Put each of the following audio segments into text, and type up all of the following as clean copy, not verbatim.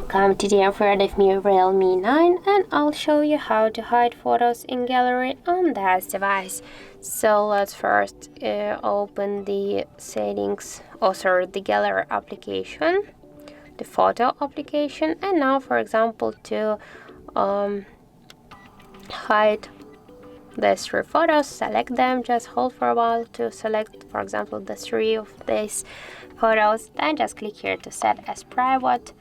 Welcome, today I'm here with me REALME 9 and I'll show you how to hide photos in gallery on this device. So let's first open the settings, the gallery application, the photo application, and now for example to hide these 3 photos, select them, just hold for a while to select for example the 3 of these photos, then just click here to set as private.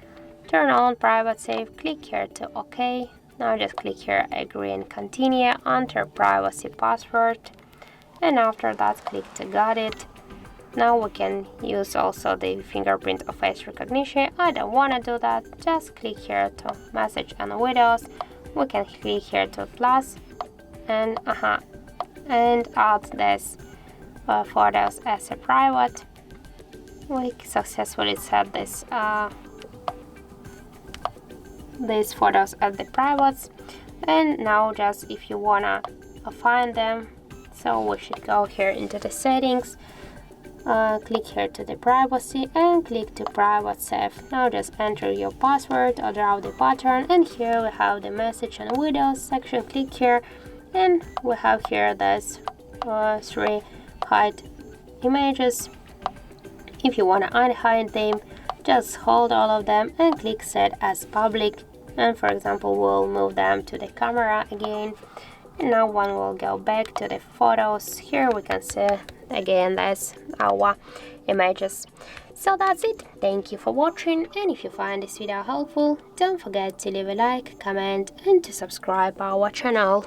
Turn on private save, click here to OK. Now just click here agree and continue, enter privacy password, and after that click to got it. Now we can use also the fingerprint or face recognition. I don't want to do that, just click here to message and videos. We can click here to plus and add this photos as a private. We successfully set this these photos as the privates, and now just if you wanna find them, so we should go here into the settings, click here to the privacy and click to private save. Now just enter your password or draw the pattern, and here we have the message and videos section. Click here and we have here this 3 hide images. If you want to unhide them, just hold all of them and click set as public, and for example we'll move them to the camera again, and now one will go back to the photos. Here we can see again that's our images. So that's it. Thank you for watching, and if you find this video helpful, don't forget to leave a like, comment and to subscribe our channel.